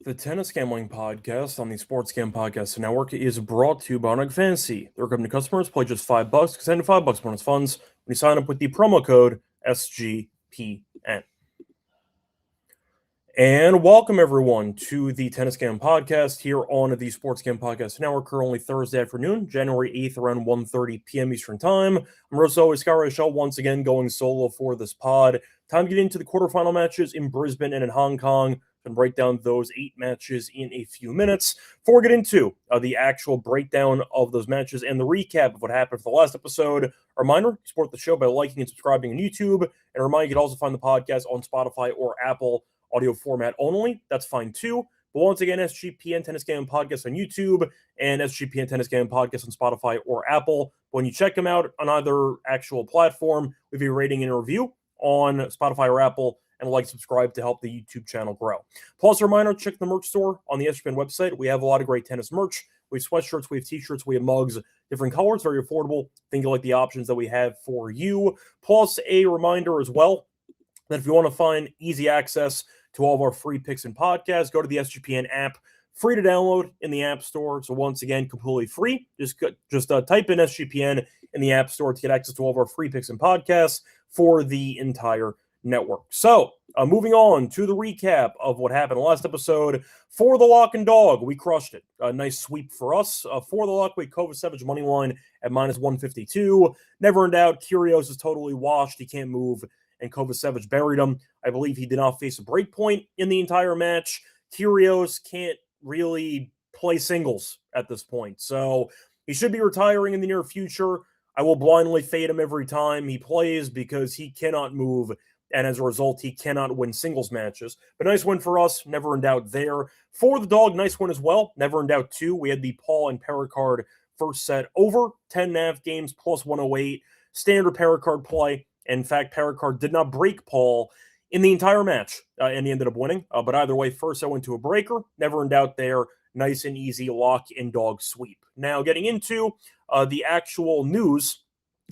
The Tennis Gambling Podcast on the Sports Gam Podcast Network is brought to you by Nug Fantasy. They're coming to customers, play just $5, send $5 bonus funds when you sign up with the promo code SGPN. And welcome everyone to the Tennis Gam Podcast here on the Sports Gam Podcast Network. Currently Thursday afternoon, January 8th, around 1:30 p.m. Eastern Time. I'm as always, Scott Reichel, once again going solo for this pod. Time to get into the quarterfinal matches in Brisbane and in Hong Kong. And break down those 8 matches in a few minutes. Before we get into the actual breakdown of those matches and the recap of what happened for the last episode, a reminder, support the show by liking and subscribing on YouTube. And a reminder, you can also find the podcast on Spotify or Apple audio format only. That's fine too. But once again, SGPN Tennis Game Podcast on YouTube and SGPN Tennis Game Podcast on Spotify or Apple. When you check them out on either actual platform, leave a rating and a review on Spotify or Apple, and like, subscribe to help the YouTube channel grow. Plus, a reminder, check the merch store on the SGPN website. We have a lot of great tennis merch. We have sweatshirts, we have t-shirts, we have mugs, different colors, very affordable. Think you like the options that we have for you. Plus, a reminder as well that if you want to find easy access to all of our free picks and podcasts, go to the SGPN app. Free to download in the App Store. So once again, completely free. Just type in SGPN in the App Store to get access to all of our free picks and podcasts for the entire network. So moving on to the recap of what happened last episode. For the lock and dog, we crushed it. A nice sweep for us. For the lock, we Kovacevic money line at -152. Never in doubt, Kyrgios is totally washed. He can't move, and Kovacevic buried him. I believe he did not face a break point in the entire match. Kyrgios can't really play singles at this point, so he should be retiring in the near future. I will blindly fade him every time he plays because he cannot move, and as a result, he cannot win singles matches. But nice win for us, never in doubt there. For the dog, nice win as well, never in doubt too. We had the Paul and Perricard first set over 10.5 games plus 108. Standard Perricard play. In fact, Perricard did not break Paul in the entire match, and he ended up winning. But either way, first I went to a breaker, never in doubt there. Nice and easy lock and dog sweep. Now, getting into the actual news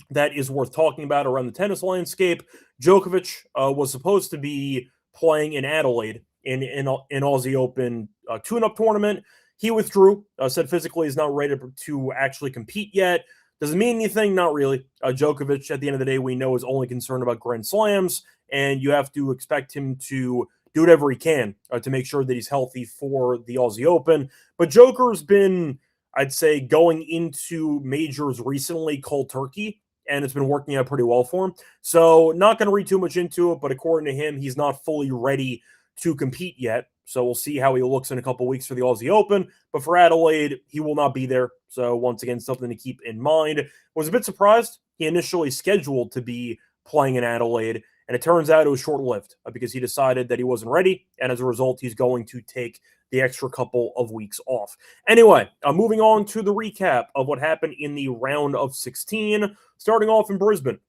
that is worth talking about around the tennis landscape. Djokovic was supposed to be playing in Adelaide in Aussie Open tune-up tournament. He withdrew, said physically he's not ready to actually compete yet. Doesn't mean anything, not really. Djokovic, at the end of the day, we know is only concerned about Grand Slams, and you have to expect him to do whatever he can to make sure that he's healthy for the Aussie Open. But Joker's been, I'd say, going into majors recently cold turkey, and it's been working out pretty well for him. So not going to read too much into it, but according to him, he's not fully ready to compete yet. So we'll see how he looks in a couple weeks for the Aussie Open. But for Adelaide, he will not be there. So once again, something to keep in mind. Was a bit surprised. He initially scheduled to be playing in Adelaide, and it turns out it was short-lived because he decided that he wasn't ready, and as a result, he's going to take the extra couple of weeks off. Anyway, moving on to the recap of what happened in the round of 16, starting off in Brisbane.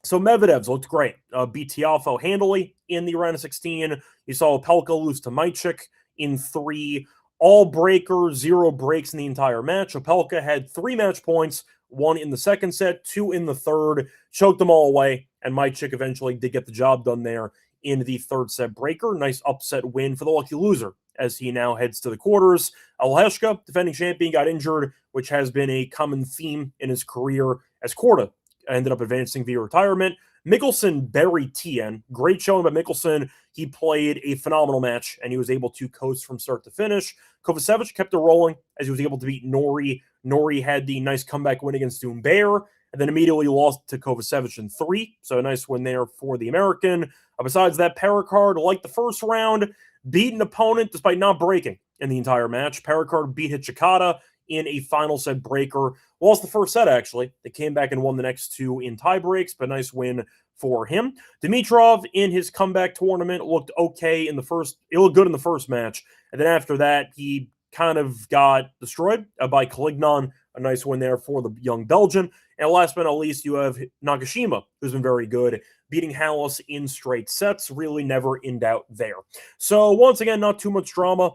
So Medvedev's looked great. Beat Tiafoe handily in the round of 16. You saw Opelka lose to Majcik in 3. All breakers, 0 breaks in the entire match. Opelka had 3 match points, 1 in the second set, 2 in the third, choked them all away, and Majcik eventually did get the job done there in the third set breaker. Nice upset win for the lucky loser as he now heads to the quarters. Alheshka, defending champion, got injured, which has been a common theme in his career as Korda ended up advancing via retirement. Mickelson buried Tien. Great showing by Mickelson. He played a phenomenal match, and he was able to coast from start to finish. Kovacevic kept it rolling as he was able to beat Norrie. Norrie had the nice comeback win against Humbert, and then immediately lost to Kovacevic in 3. So a nice win there for the American. Besides that, Perricard, like the first round, beat an opponent despite not breaking in the entire match. Perricard beat Hijikata in a final set breaker. Lost the first set, actually. They came back and won the next 2 in tie breaks, but nice win for him. Dimitrov, in his comeback tournament, looked okay in the first. It looked good in the first match. And then after that, he kind of got destroyed by Calignon. A nice win there for the young Belgian. And last but not least, you have Nagashima, who's been very good, beating Hallis in straight sets. Really never in doubt there. So once again, not too much drama.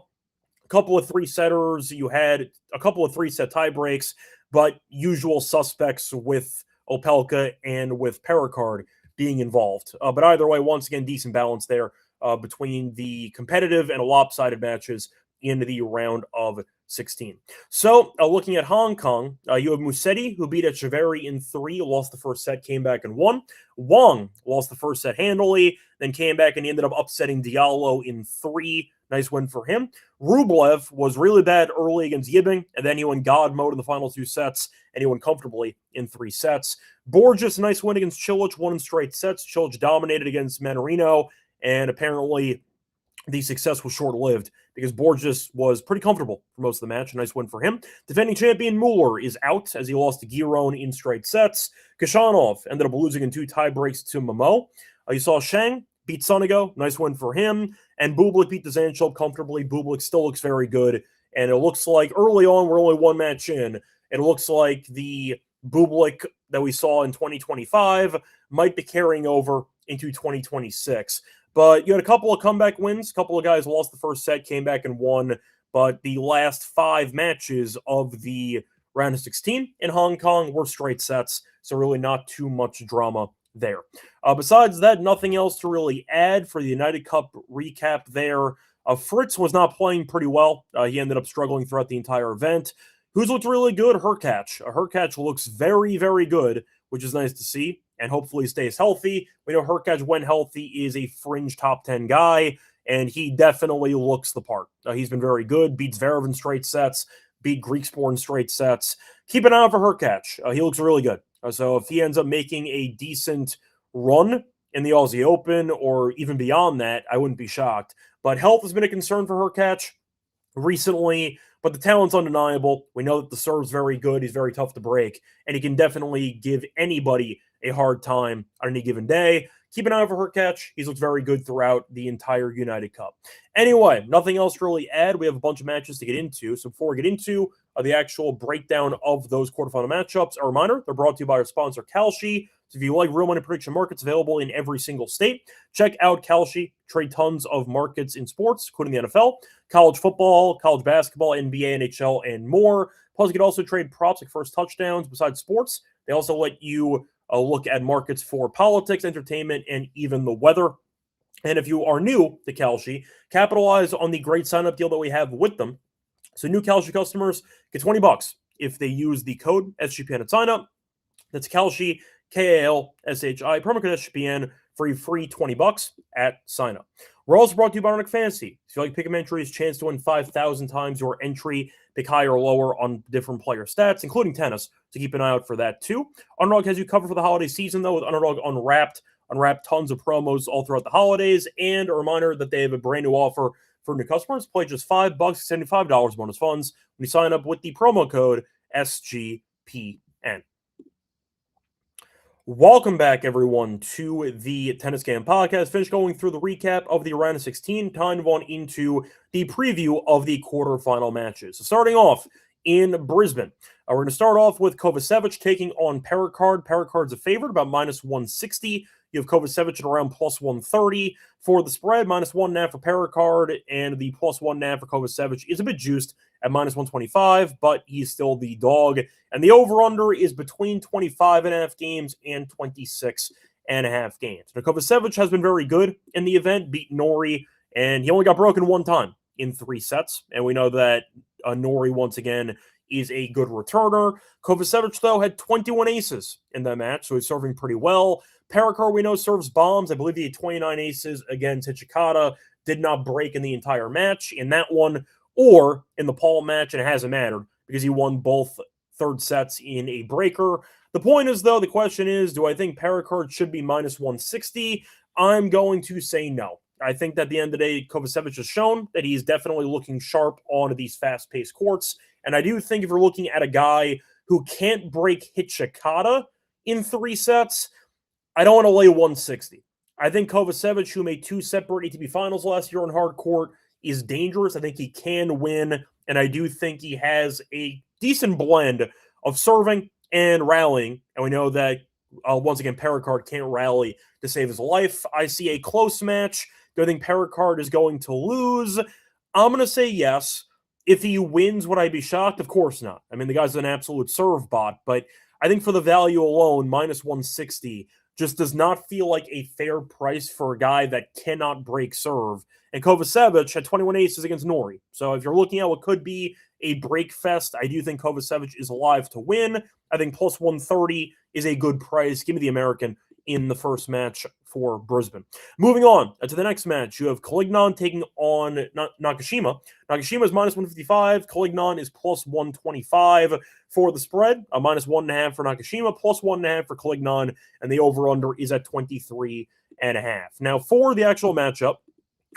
Couple of 3-setters. You had a couple of 3-set tie breaks, but usual suspects with Opelka and with Perricard being involved. But either way, once again, decent balance there between the competitive and lopsided matches in the round of 16. So, looking at Hong Kong, you have Musetti, who beat Echeverry in 3, lost the first set, came back and won. Wang lost the first set handily, then came back and he ended up upsetting Diallo in 3. Nice win for him. Rublev was really bad early against Yibing, and then he went God mode in the final 2 sets, and he won comfortably in 3 sets. Borges, nice win against Cilic, won in straight sets. Cilic dominated against Manarino, and apparently the success was short-lived because Borges was pretty comfortable for most of the match. A nice win for him. Defending champion Mueller is out as he lost to Giron in straight sets. Kashanov ended up losing in 2 tie breaks to Momo. You saw Shang beat Sonigo. Nice win for him. And Bublik beat the Zanchel comfortably. Bublik still looks very good. And it looks like early on, we're only 1 match in. It looks like the Bublik that we saw in 2025 might be carrying over into 2026. But you had a couple of comeback wins. A couple of guys lost the first set, came back and won. But the last 5 matches of the round of 16 in Hong Kong were straight sets. So really not too much drama there. Besides that, nothing else to really add for the United Cup recap there. Fritz was not playing pretty well. He ended up struggling throughout the entire event. Who's looked really good? Hurkacz. Hurkacz looks very, very good, which is nice to see, and hopefully stays healthy. We know Hurkacz, when healthy, is a fringe top 10 guy, and he definitely looks the part. He's been very good, beats Zverev in straight sets, beat Griekspoor in straight sets. Keep an eye out for Hurkacz. He looks really good. So if he ends up making a decent run in the Aussie Open or even beyond that, I wouldn't be shocked. But health has been a concern for Hurkacz recently, but the talent's undeniable. We know that the serve's very good. He's very tough to break, and he can definitely give anybody a hard time on any given day. Keep an eye out for Hurkacz. He's looked very good throughout the entire United Cup. Anyway, nothing else to really add. We have a bunch of matches to get into. So before we get into the actual breakdown of those quarterfinal matchups, a reminder, they're brought to you by our sponsor, Kalshi. So if you like real money prediction markets available in every single state, check out Kalshi. Trade tons of markets in sports, including the NFL, college football, college basketball, NBA, NHL, and more. Plus, you can also trade props like first touchdowns. Besides sports, they also let you look at markets for politics, entertainment, and even the weather. And if you are new to Kalshi, capitalize on the great sign-up deal that we have with them. So new Kalshi customers get $20 if they use the code SGPN at sign-up. That's Kalshi, K-A-L-S-H-I, promo code SGPN for a free $20 at sign-up. We're also brought to you by Underdog Fantasy. If you like pick 'em entries, chance to win 5,000 times your entry, pick higher or lower on different player stats, including tennis, so keep an eye out for that too. Underdog has you covered for the holiday season, though, with Underdog Unwrapped. Unwrapped tons of promos all throughout the holidays, and a reminder that they have a brand new offer for new customers. Play just $5, $75 bonus funds when you sign up with the promo code SGPN. Welcome back, everyone, to the Tennis Game Podcast. Finished going through the recap of the round of 16. Time to go on into the preview of the quarterfinal matches. So starting off in Brisbane, we're going to start off with Kovacevic taking on Perricard. Perricard's a favorite, about minus 160. You have Kovacevic at around plus 130 for the spread, minus 1.5 for Perricard, and the plus 1.5 for Kovacevic is a bit juiced at minus 125, but he's still the dog. And the over-under is between 25.5 games and 26.5 games. Now, Kovacevic has been very good in the event, beat Norrie, and he only got broken 1 time in 3 sets. And we know that Norrie, once again, is a good returner. Kovacevic, though, had 21 aces in that match, so he's serving pretty well. Perricard, we know, serves bombs. I believe he had 29 aces against Hijikata. Did not break in the entire match in that one or in the Paul match, and it hasn't mattered because he won both third sets in a breaker. The point is, though, the question is, do I think Perricard should be minus 160? I'm going to say no. I think that at the end of the day, Kovacevic has shown that he's definitely looking sharp on these fast-paced courts. And I do think if you're looking at a guy who can't break Hijikata in 3 sets, I don't want to lay 160. I think Kovacevic, who made 2 separate ATP finals last year on hard court, is dangerous. I think he can win, and I do think he has a decent blend of serving and rallying. And we know that, once again, Perricard can't rally to save his life. I see a close match. Do I think Perricard is going to lose? I'm going to say yes. If he wins, would I be shocked? Of course not. I mean, the guy's an absolute serve bot, but I think for the value alone, minus 160 just does not feel like a fair price for a guy that cannot break serve. And Kovacevic had 21 aces against Norrie. So if you're looking at what could be a break fest, I do think Kovacevic is alive to win. I think plus 130 is a good price. Give me the American in the first match for Brisbane. Moving on to the next match, you have Collignon taking on Nakashima. Nakashima is minus 155. Collignon is plus 125 for the spread. A minus 1.5 for Nakashima, plus 1.5 for Collignon, and the over-under is at 23.5. Now, for the actual matchup,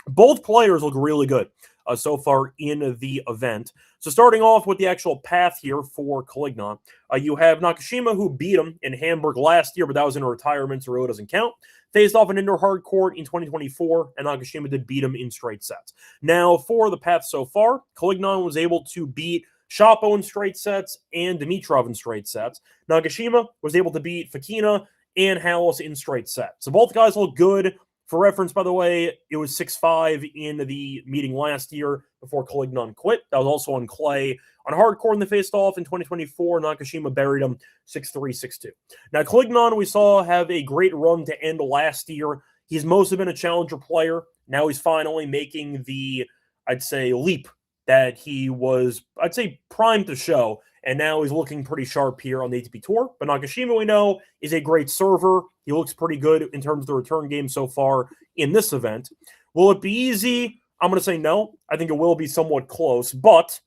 both players look really good so far in the event. So starting off with the actual path here for Collignon, you have Nakashima, who beat him in Hamburg last year, but that was in a retirement, so it really doesn't count. Faced off an indoor hard court in 2024, and Nakashima did beat him in straight sets. Now, for the path so far, Collignon was able to beat Shapo in straight sets and Dimitrov in straight sets. Nakashima was able to beat Fokina and Hallis in straight sets. So both guys look good. For reference, by the way, it was 6-5 in the meeting last year before Collignon quit. That was also on clay. On hardcore in the face-off in 2024, Nakashima buried him 6-3, 6-2. Now, Collignon, we saw have a great run to end last year. He's mostly been a challenger player. Now he's finally making the, I'd say, leap that he was, I'd say, primed to show. And now he's looking pretty sharp here on the ATP Tour. But Nakashima, we know, is a great server. He looks pretty good in terms of the return game so far in this event. Will it be easy? I'm going to say no. I think it will be somewhat close. But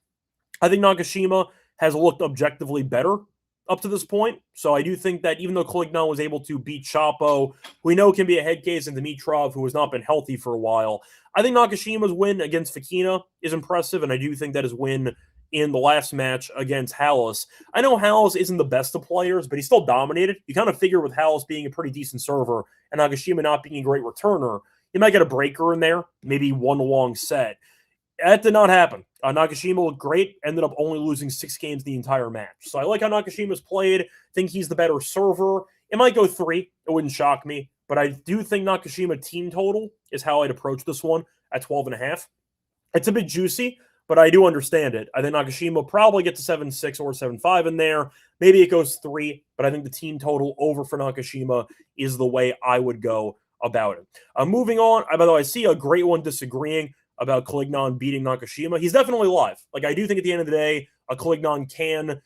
I think Nakashima has looked objectively better up to this point. So I do think that even though Collignon was able to beat Shapo, who we know can be a head case, and Dimitrov, who has not been healthy for a while, I think Nakashima's win against Fokina is impressive, and I do think that his win in the last match against Hallis. I know Hallis isn't the best of players, but he still dominated. You kind of figure with Hallis being a pretty decent server and Nakashima not being a great returner, he might get a breaker in there, maybe one long set. That did not happen. Nakashima looked great, ended up only losing 6 games the entire match. So I like how Nakashima's played, think he's the better server. It might go 3, it wouldn't shock me, but I do think Nakashima team total is how I'd approach this one at 12.5. It's a bit juicy, but I do understand it. I think Nakashima will probably get to 7-6 or 7-5 in there. Maybe it goes 3, but I think the team total over for Nakashima is the way I would go about it. Moving on, by the way, I see a great one disagreeing about Collignon beating Nakashima. He's definitely live. Like, I do think at the end of the day, a Collignon can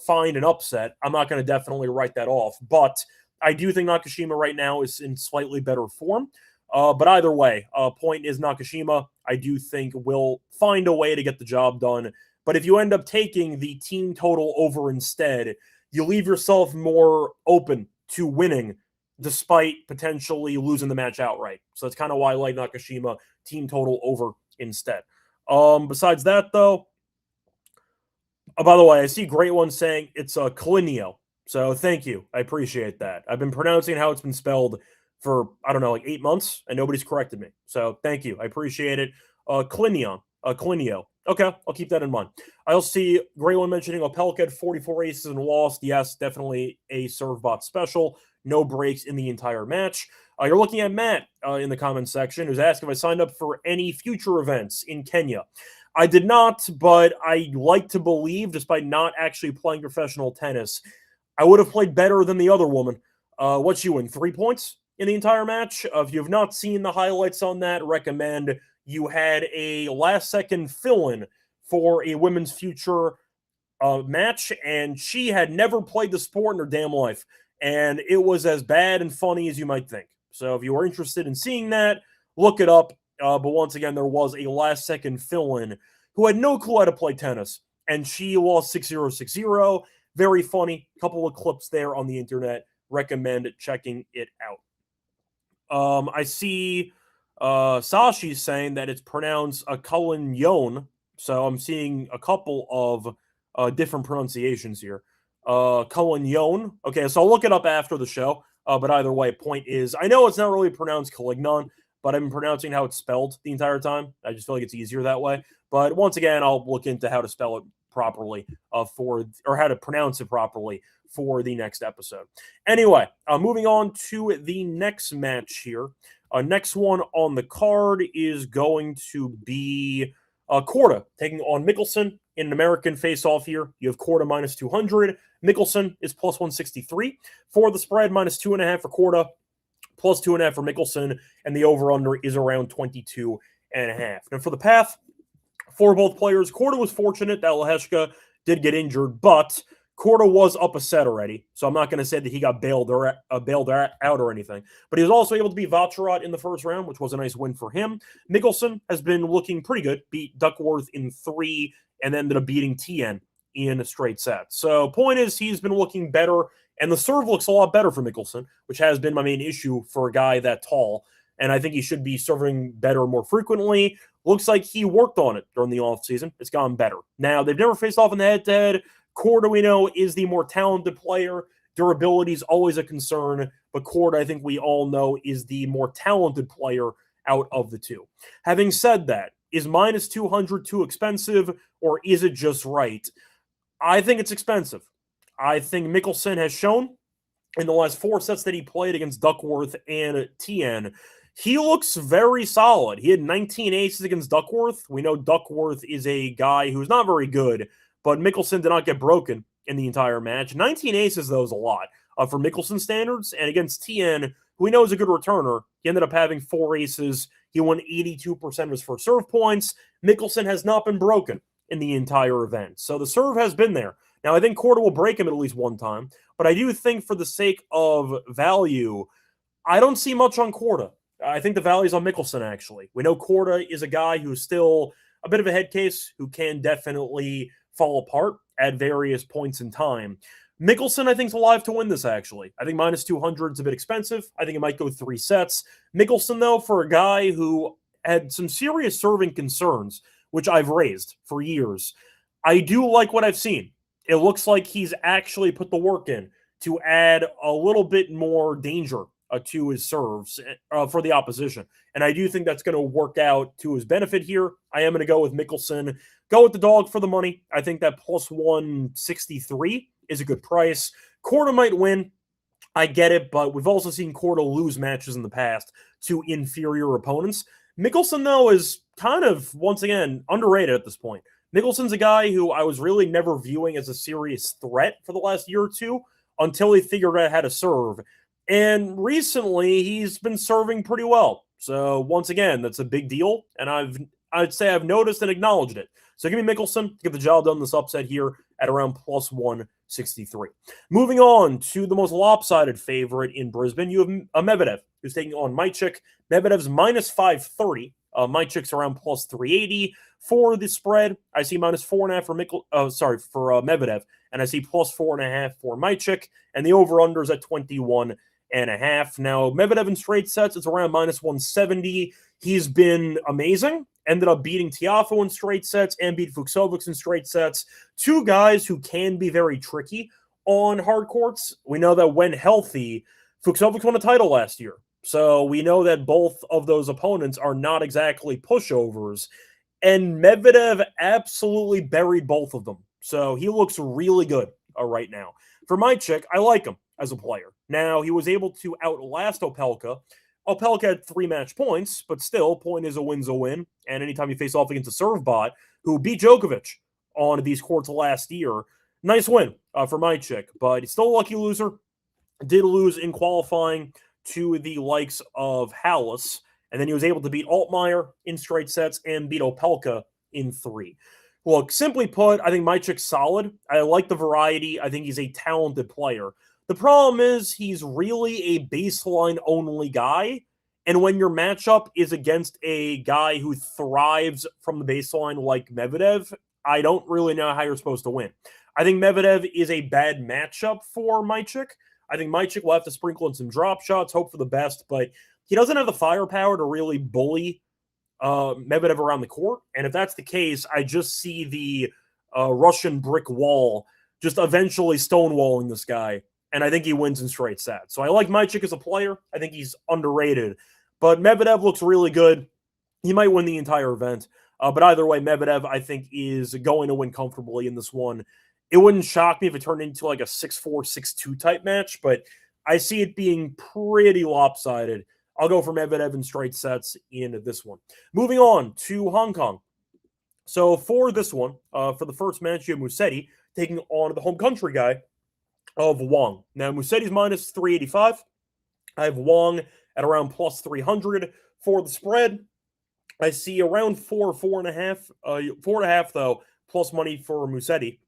find an upset. I'm not going to definitely write that off, but I do think Nakashima right now is in slightly better form. But either way, point is Nakashima, I do think, will find a way to get the job done. But if you end up taking the team total over instead, you leave yourself more open to winning despite potentially losing the match outright. So that's kind of why I like Nakashima team total over instead. Besides that, though, by the way, I see a great one saying it's a Collignon. So thank you. I appreciate that. I've been pronouncing how it's been spelled for, I don't know, like 8 months, and nobody's corrected me. So thank you. I appreciate it. Collignon. Okay, I'll keep that in mind. I also see great one mentioning Opelka had 44 aces and lost. Yes, definitely a serve bot special. No breaks in the entire match. You're looking at Matt in the comments section, who's asked if I signed up for any future events in Kenya. I did not, but I like to believe, despite not actually playing professional tennis, I would have played better than the other woman. What's she win? 3 points in the entire match? If you have not seen the highlights on that, recommend. You had a last-second fill-in for a women's future match, and she had never played the sport in her damn life. And it was as bad and funny as you might think. So if you are interested in seeing that, look it up. But once again, there was a last-second fill-in who had no clue how to play tennis, and she lost 6-0, 6-0. Very funny. Couple of clips there on the internet. Recommend checking it out. I see Sashi's saying that it's pronounced a Collignon. So I'm seeing a couple of different pronunciations here. Collignon. Okay, so I'll look it up after the show. But either way, point is, I know it's not really pronounced Collignon, but I'm pronouncing how it's spelled the entire time. I just feel like it's easier that way. But once again, I'll look into how to spell it properly or how to pronounce it properly for the next episode. Anyway, moving on to the next match here. Next one on the card is going to be Korda taking on Mickelson. in an American face-off here, you have Korda minus 200. Mickelson is plus 163. For the spread, minus 2.5 for Korda, plus 2.5 for Mickelson, and the over-under is around 22.5. Now for the path, for both players, Korda was fortunate that Lehecka did get injured, but Korda was up a set already, so I'm not going to say that he got bailed out or anything. But he was also able to beat Vacherat in the first round, which was a nice win for him. Mickelson has been looking pretty good, beat Duckworth in 3, and then ended up beating Tien in a straight set. So point is, he's been looking better, and the serve looks a lot better for Mickelson, which has been my main issue for a guy that tall. And I think he should be serving better more frequently. Looks like he worked on it during the offseason. It's gone better. Now, they've never faced off in the head-to-head. Korda, we know, is the more talented player. Durability is always a concern, but Korda, I think we all know, is the more talented player out of the two. Having said that, is minus 200 too expensive, or is it just right? I think it's expensive. I think Mickelson has shown in the last 4 sets that he played against Duckworth and Tien, he looks very solid. He had 19 aces against Duckworth. We know Duckworth is a guy who's not very good, but Mickelson did not get broken in the entire match. 19 aces, though, is a lot for Mickelson standards. And against Tien, who we know is a good returner, he ended up having 4 aces. He won 82% of his first serve points. Mickelson has not been broken in the entire event. So the serve has been there. Now, I think Korda will break him at least one time, but I do think for the sake of value, I don't see much on Korda. I think the value is on Mickelson, actually. We know Korda is a guy who's still a bit of a head case, who can definitely fall apart at various points in time. Mickelson, I think, is alive to win this, actually. I think minus 200 is a bit expensive. I think it might go 3 sets. Mickelson, though, for a guy who had some serious serving concerns, which I've raised for years, I do like what I've seen. It looks like he's actually put the work in to add a little bit more danger to his serves for the opposition. And I do think that's going to work out to his benefit here. I am going to go with Mickelson. Go with the dog for the money. I think that plus 163 is a good price. Korda might win. I get it, but we've also seen Korda lose matches in the past to inferior opponents. Mickelson, though, is kind of, once again, underrated at this point. Mickelson's a guy who I was really never viewing as a serious threat for the last year or two until he figured out how to serve. And recently, he's been serving pretty well. So, once again, that's a big deal. And I'd say I've noticed and acknowledged it. So, give me Mickelson to get the job done this upset here at around plus 163. Moving on to the most lopsided favorite in Brisbane, you have Medvedev, who's taking on Majcik. Medvedev's minus 530. Majcik's around plus 380. For the spread, I see minus 4.5 for Medvedev, and I see plus 4.5 for Majcik, and the over-under is at 21.5. Now, Medvedev in straight sets, it's around minus 170. He's been amazing. Ended up beating Tiafoe in straight sets and beat Fucsovics in straight sets. 2 guys who can be very tricky on hard courts. We know that when healthy, Fucsovics won a title last year. So we know that both of those opponents are not exactly pushovers. And Medvedev absolutely buried both of them. So he looks really good right now. For Majcik, I like him as a player. Now, he was able to outlast Opelka. Opelka had 3 match points, but still, point is a win's a win. And anytime you face off against a serve bot who beat Djokovic on these courts last year, nice win for Majcik. But he's still a lucky loser. Did lose in qualifying to the likes of Hallis. And then he was able to beat Altmaier in straight sets and beat Opelka in 3. Look, simply put, I think Majcik's solid. I like the variety. I think he's a talented player. The problem is he's really a baseline-only guy. And when your matchup is against a guy who thrives from the baseline like Medvedev, I don't really know how you're supposed to win. I think Medvedev is a bad matchup for Majcik. I think Majcik will have to sprinkle in some drop shots, hope for the best, but he doesn't have the firepower to really bully Medvedev around the court. And if that's the case, I just see the Russian brick wall just eventually stonewalling this guy. And I think he wins in straight sets. So I like Majcik as a player. I think he's underrated. But Medvedev looks really good. He might win the entire event. But either way, Medvedev, I think, is going to win comfortably in this one. It wouldn't shock me if it turned into like a 6-4, 6-2 type match. But I see it being pretty lopsided. I'll go for Medvedev in straight sets in this one. Moving on to Hong Kong. So for this one, for the first match, you have Musetti taking on the home country guy of Wang. Now, Musetti's minus 385. I have Wang at around plus 300. For the spread, I see around 4.5. 4.5, though, plus money for Musetti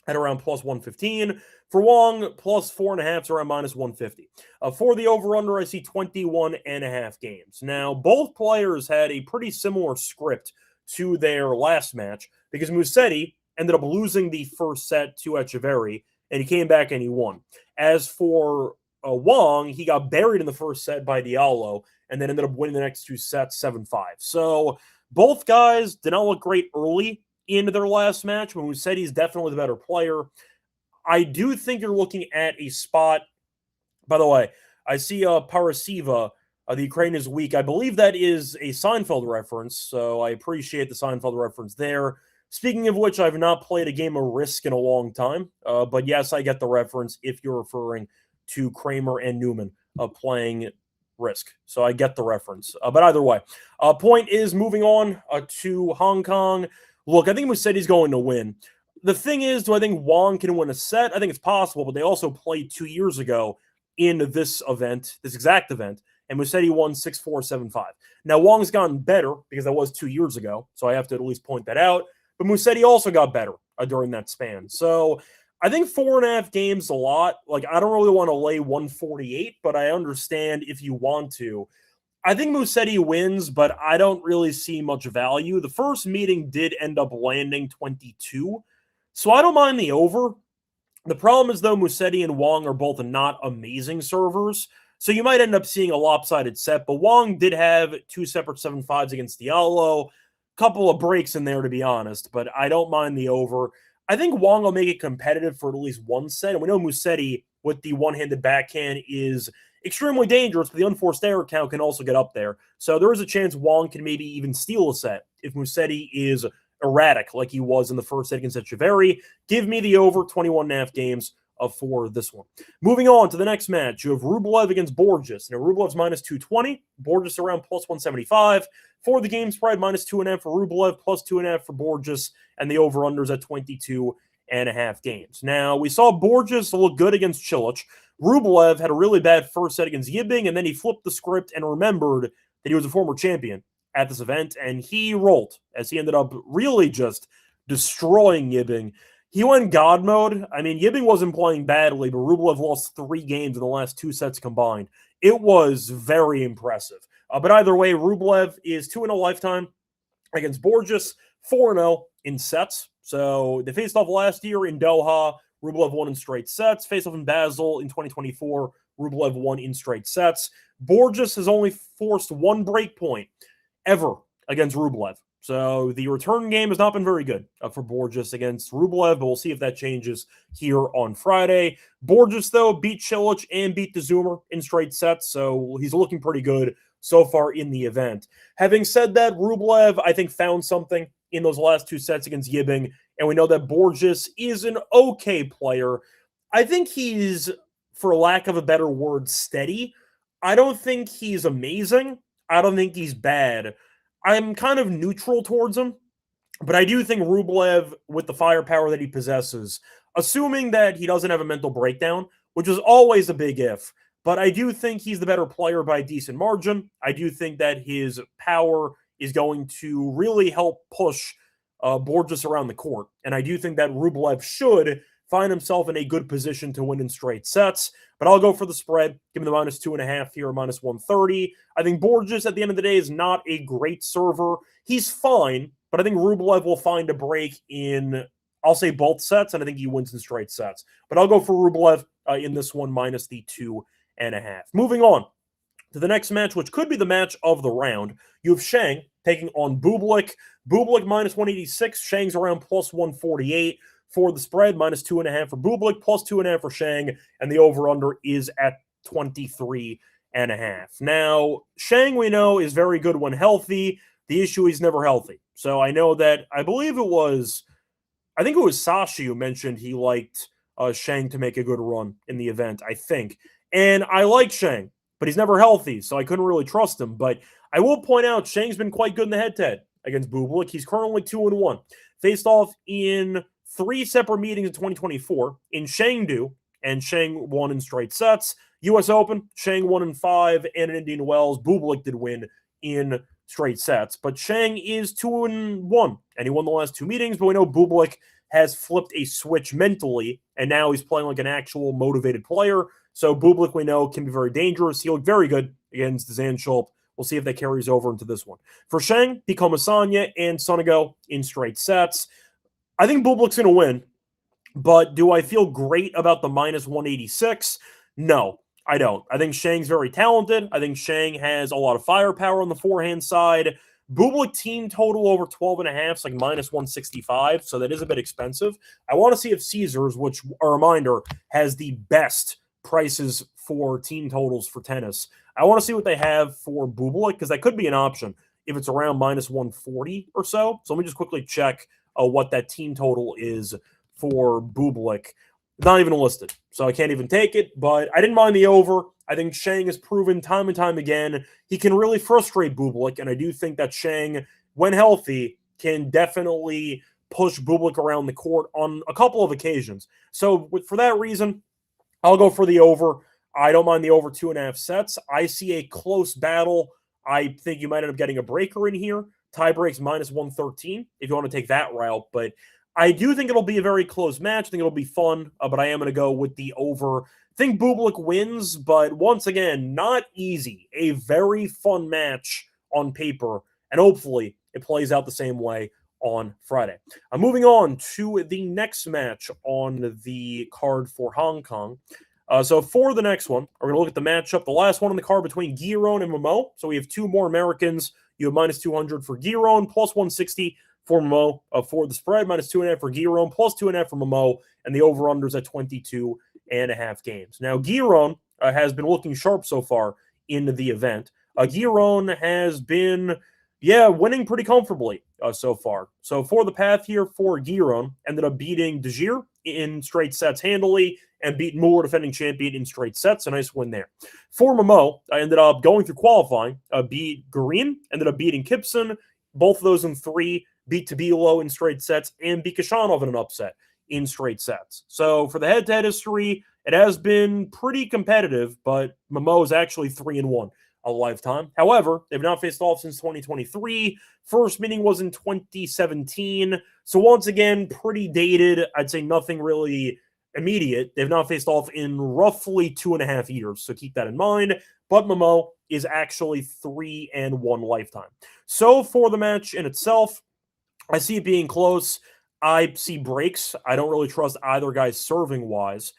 at around plus 115. For Wang, plus 4.5 is around minus 150. For the over-under, I see 21.5 games. Now, both players had a pretty similar script to their last match because Musetti ended up losing the first set to Echeverry, and he came back and he won. As for Wang, he got buried in the first set by Diallo and then ended up winning the next two sets 7-5. So both guys did not look great early into their last match, but Musetti's definitely the better player. I do think you're looking at a spot. By the way, I see Parasiva, the Ukraine is weak. I believe that is a Seinfeld reference, so I appreciate the Seinfeld reference there. Speaking of which, I've not played a game of Risk in a long time, but yes, I get the reference if you're referring to Kramer and Newman playing Risk. So I get the reference. But either way, point is moving on to Hong Kong. Look, I think Musetti's going to win. The thing is, do I think Wang can win a set? I think it's possible, but they also played 2 years ago in this event, this exact event, and Musetti won 6-4, 7-5. Now, Wang's gotten better because that was 2 years ago, so I have to at least point that out. But Musetti also got better during that span. So I think 4.5 games is a lot. Like, I don't really want to lay 148, but I understand if you want to. I think Musetti wins, but I don't really see much value. The first meeting did end up landing 22, so I don't mind the over. The problem is, though, Musetti and Wang are both not amazing servers, so you might end up seeing a lopsided set, but Wang did have 2 separate 7-5s against Diallo, couple of breaks in there, to be honest, but I don't mind the over. I think Wang will make it competitive for at least one set, and we know Musetti, with the one-handed backhand, is extremely dangerous, but the unforced error count can also get up there. So there is a chance Wang can maybe even steal a set if Musetti is erratic like he was in the first set against Echeverry. Give me the over 21.5 games for this one. Moving on to the next match, you have Rublev against Borges. Now, Rublev's minus 220, Borges around plus 175. For the game spread, minus 2.5 for Rublev, plus 2.5 for Borges, and the over-unders at 22.5 games. Now, we saw Borges look good against Cilic. Rublev had a really bad first set against Yibing, and then he flipped the script and remembered that he was a former champion at this event, and he rolled as he ended up really just destroying Yibing. He went God mode. I mean, Yibing wasn't playing badly, but Rublev lost 3 games in the last 2 sets combined. It was very impressive. But either way, Rublev is 2-0 lifetime against Borges, 4-0 in sets. So they faced off last year in Doha. Rublev won in straight sets. Faced off in Basel in 2024. Rublev won in straight sets. Borges has only forced 1 break point ever against Rublev. So the return game has not been very good for Borges against Rublev, but we'll see if that changes here on Friday. Borges, though, beat Cilic and beat the Zoomer in straight sets, so he's looking pretty good so far in the event. Having said that, Rublev, I think, found something in those last 2 sets against Yibing, and we know that Borges is an okay player. I think he's, for lack of a better word, steady. I don't think he's amazing. I don't think he's bad. I'm kind of neutral towards him, but I do think Rublev, with the firepower that he possesses, assuming that he doesn't have a mental breakdown, which is always a big if, but I do think he's the better player by a decent margin. I do think that his power is going to really help push Borges around the court, and I do think that Rublev should find himself in a good position to win in straight sets. But I'll go for the spread. Give me the minus 2.5 here, minus 130. I think Borges, at the end of the day, is not a great server. He's fine, but I think Rublev will find a break in, I'll say, both sets, and I think he wins in straight sets. But I'll go for Rublev in this one, minus the 2.5. Moving on to the next match, which could be the match of the round. You have Shang taking on Bublik. Bublik minus 186. Shang's around plus 148. For the spread, minus 2.5 for Bublik, plus 2.5 for Shang, and the over-under is at 23.5. Now, Shang, we know, is very good when healthy. The issue, he's never healthy. So I know that, I think it was Sashi who mentioned he liked Shang to make a good run in the event, I think. And I like Shang, but he's never healthy, so I couldn't really trust him. But I will point out, Shang's been quite good in the head-to-head against Bublik. He's currently 2-1. Faced off in 3 separate meetings in 2024 in Chengdu, and Sheng won in straight sets. U.S. Open, Sheng won in 5, and in Indian Wells, Bublik did win in straight sets. But Sheng is 2-1, and he won the last 2 meetings, but we know Bublik has flipped a switch mentally, and now he's playing like an actual motivated player. So Bublik, we know, can be very dangerous. He looked very good against Zandschulp. We'll see if that carries over into this one. For Sheng, Pico Masanya and Sonego in straight sets. I think Bublik's going to win, but do I feel great about the minus 186? No, I don't. I think Sheng's very talented. I think Sheng has a lot of firepower on the forehand side. Bublik team total over 12.5 is like minus 165, so that is a bit expensive. I want to see if Caesars, which, a reminder, has the best prices for team totals for tennis. I want to see what they have for Bublik, because that could be an option if it's around minus 140 or so. So let me just quickly check what that team total is for Bublik. Not even listed, so I can't even take it, but I didn't mind the over. I think Sheng has proven time and time again he can really frustrate Bublik, and I do think that Sheng, when healthy, can definitely push Bublik around the court on a couple of occasions. So for that reason, I'll go for the over. I don't mind the over 2.5 sets. I see a close battle. I think you might end up getting a breaker in here. Tie breaks minus 113 if you want to take that route, but I do think it'll be a very close match. I think it'll be fun, but I am going to go with the over. I think Bublik wins, but once again, not easy. A very fun match on paper, and hopefully it plays out the same way on Friday. I'm moving on to the next match on the card for Hong Kong. So for the next one, we're going to look at the matchup, the last one on the card between Giron and Momo. So we have 2 more Americans. You have minus 200 for Giron, plus 160 for Momo for the spread, minus 2.5 for Giron, plus 2.5 for Momo, and the over-unders at 22.5 games. Now, Giron has been looking sharp so far in the event. Giron has been, winning pretty comfortably so far. So for the path here for Giron, ended up beating De Gere in straight sets handily, and beat Moore, defending champion, in straight sets. A nice win there. For Momo, I ended up going through qualifying, beat Green, ended up beating Kipson, both of those in 3, beat Tabilo in straight sets, and beat Kashanov in an upset in straight sets. So for the head-to-head history, it has been pretty competitive, but Momo is actually 3-1 a lifetime. However, they've not faced off since 2023. First meeting was in 2017. So once again, pretty dated. I'd say nothing really immediate. They've not faced off in roughly 2.5 years, so keep that in mind. But Momo is actually 3-1 lifetime. So for the match in itself, I see it being close. I see breaks. I don't really trust either guy serving-wise.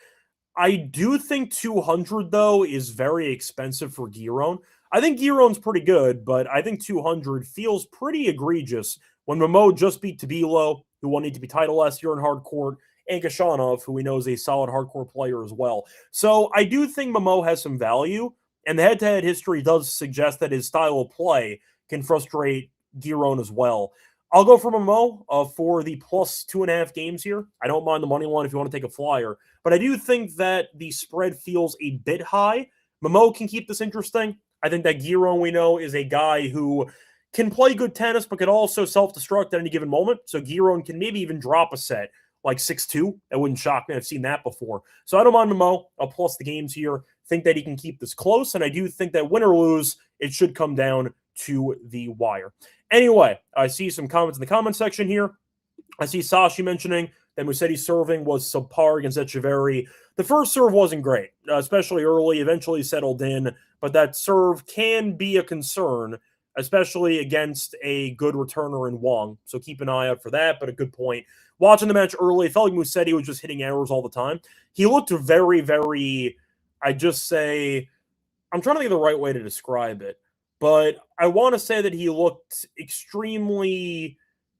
I do think 200, though, is very expensive for Giron. I think Giron's pretty good, but I think 200 feels pretty egregious when Momo just beat Tabilo, who won ATP title last year in hard court, and Kashanov, who we know is a solid hardcore player as well. So I do think Momo has some value, and the head-to-head history does suggest that his style of play can frustrate Giron as well. I'll go for Momo for the plus 2.5 games here. I don't mind the money line if you want to take a flyer, but I do think that the spread feels a bit high. Momo can keep this interesting. I think that Giron, we know, is a guy who can play good tennis, but could also self-destruct at any given moment. So Giron can maybe even drop a set like 6-2. That wouldn't shock me. I've seen that before. So I don't mind Momo. I'll plus the games here. Think that he can keep this close, and I do think that win or lose, it should come down to the wire. Anyway, I see some comments in the comment section here. I see Sashi mentioning that Musetti's serving was subpar against Echeverry. The first serve wasn't great, especially early, eventually settled in, but that serve can be a concern, especially against a good returner in Wong. So keep an eye out for that, but a good point. Watching the match early, it felt like Musetti was just hitting errors all the time. He looked very, very, I'm trying to think of the right way to describe it, but I want to say that he looked extremely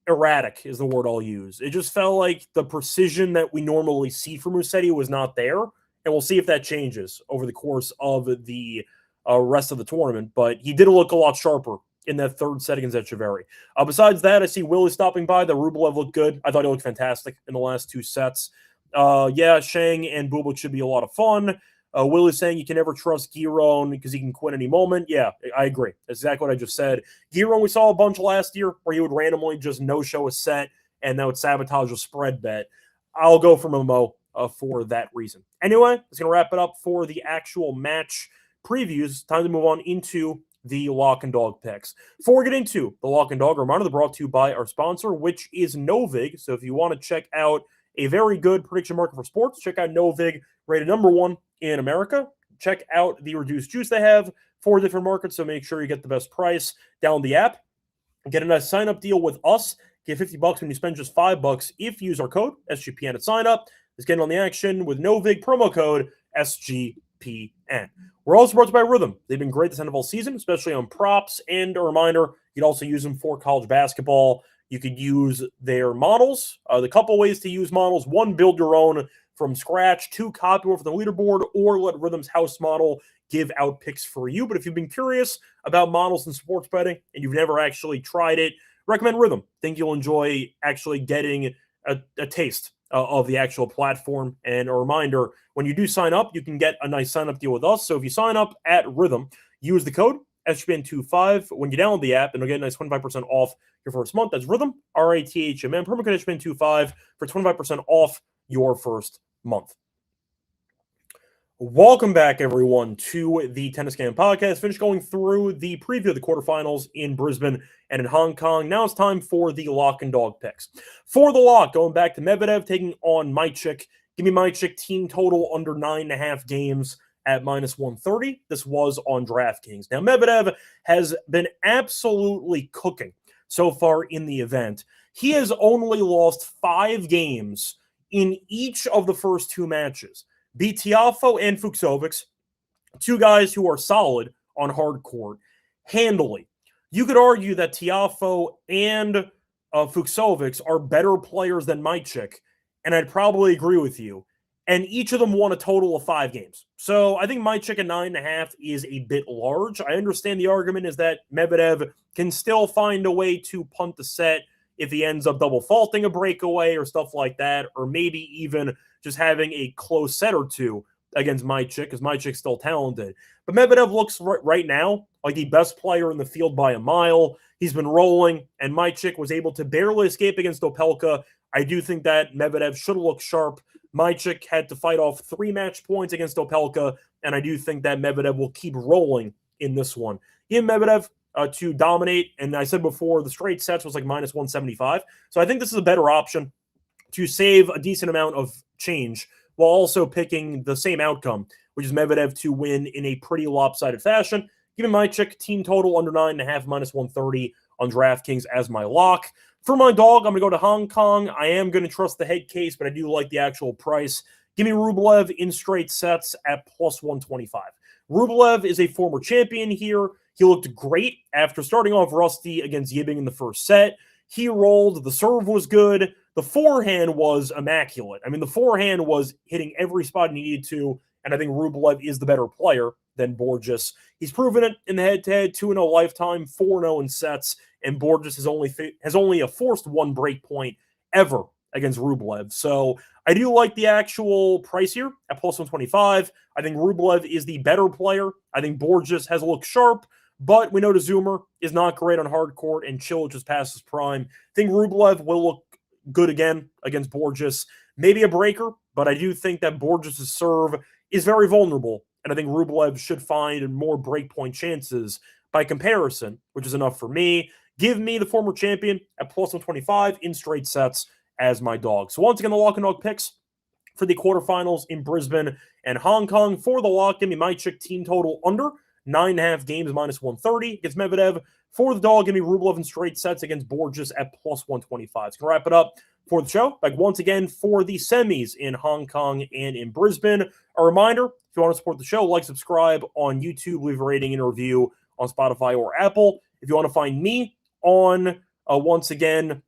erratic is the word I'll use. It just felt like the precision that we normally see from Musetti was not there, and we'll see if that changes over the course of the rest of the tournament, but he did look a lot sharper in that third set against Echeverry. Besides that, I see Willie stopping by. The Rublev looked good. I thought he looked fantastic in the last 2 sets. Sheng and Bublik should be a lot of fun. Willie's saying you can never trust Giron because he can quit any moment. Yeah, I agree. That's exactly what I just said. Giron, we saw a bunch last year where he would randomly just no-show a set and that would sabotage a spread bet. I'll go for Momo for that reason. Anyway, that's going to wrap it up for the actual match previews. Time to move on into the lock and dog picks. Before we get into the lock and dog, a reminder, they're brought to you by our sponsor, which is Novig. So if you want to check out a very good prediction market for sports, check out Novig, rated number 1 in America. Check out the reduced juice they have, 4 different markets, so make sure you get the best price. Download the app, get a nice sign-up deal with us. Get $50 when you spend just $5 if you use our code SGPN at sign-up. Let's get on the action with Novig, promo code SGPN. We're also brought to you by Rhythm. They've been great this NFL season, especially on props. And a reminder, you can also use them for college basketball. You could use their models. The couple ways to use models: 1, build your own from scratch; 2, copy one from the leaderboard, or let Rhythm's house model give out picks for you. But if you've been curious about models and sports betting and you've never actually tried it, recommend Rhythm. Think you'll enjoy actually getting a taste of the actual platform. And a reminder, when you do sign up, you can get a nice sign-up deal with us. So if you sign up at Rhythm, use the code SGPN25 when you download the app, and you'll get a nice 25% off your first month. That's Rhythm, RATHMN, promo code SGPN25 for 25% off your first month. Welcome back, everyone, to the Tennis Game Podcast. Finished going through the preview of the quarterfinals in Brisbane and in Hong Kong. Now it's time for the lock and dog picks. For the lock, going back to Medvedev taking on Micic. Give me Micic team total under 9.5 games at -130. This was on DraftKings. Now, Medvedev has been absolutely cooking so far in the event. He has only lost 5 games in each of the first 2 matches. Beat Tiafoe and Fucsovics, 2 guys who are solid on hard court, handily. You could argue that Tiafoe and Fucsovics are better players than Micic, and I'd probably agree with you. And each of them won a total of 5 games. So I think Micic at 9.5 is a bit large. I understand the argument is that Medvedev can still find a way to punt the set if he ends up double faulting a breakaway or stuff like that, or maybe even just having a close set or 2 against Micic, because Micic's still talented. But Medvedev looks right now like the best player in the field by a mile. He's been rolling, and Micic was able to barely escape against Opelka. I do think that Medvedev should look sharp. Micic had to fight off 3 match points against Opelka, and I do think that Medvedev will keep rolling in this one. Give Medvedev to dominate, and I said before, the straight sets was like -175. So I think this is a better option to save a decent amount of change while also picking the same outcome, which is Medvedev to win in a pretty lopsided fashion. Give me Micic team total under 9.5 -130 on DraftKings as my lock. For my dog, I'm going to go to Hong Kong. I am going to trust the head case, but I do like the actual price. Give me Rublev in straight sets at +125. Rublev is a former champion here. He looked great after starting off rusty against Yibing in the first set. He rolled. The serve was good. The forehand was immaculate. I mean, the forehand was hitting every spot he needed to, and I think Rublev is the better player than Borges. He's proven it in the head-to-head, 2-0 lifetime, 4-0 in sets, and Borges has only a forced 1 break point ever against Rublev. So I do like the actual price here at +125. I think Rublev is the better player. I think Borges has looked sharp, but we know the Zoomer is not great on hard court, and Cilic is past his prime. I think Rublev will look good again against Borges. Maybe a breaker, but I do think that Borges' serve is very vulnerable, and I think Rublev should find more breakpoint chances by comparison, which is enough for me. Give me the former champion at +125 in straight sets as my dog. So once again, the lock and dog picks for the quarterfinals in Brisbane and Hong Kong. For the lock, give me Micic team total under 9.5 games -130 against Medvedev. For the dog, give me Rublev in straight sets against Borges at +125. So, wrap it up for the show. Back once again for the semis in Hong Kong and in Brisbane. A reminder, if you want to support the show, like, subscribe on YouTube, leave a rating and a review on Spotify or Apple. If you want to find me on, once again,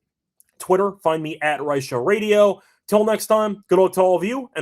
Twitter, find me at Reichel Radio. Till next time, good luck to all of you, and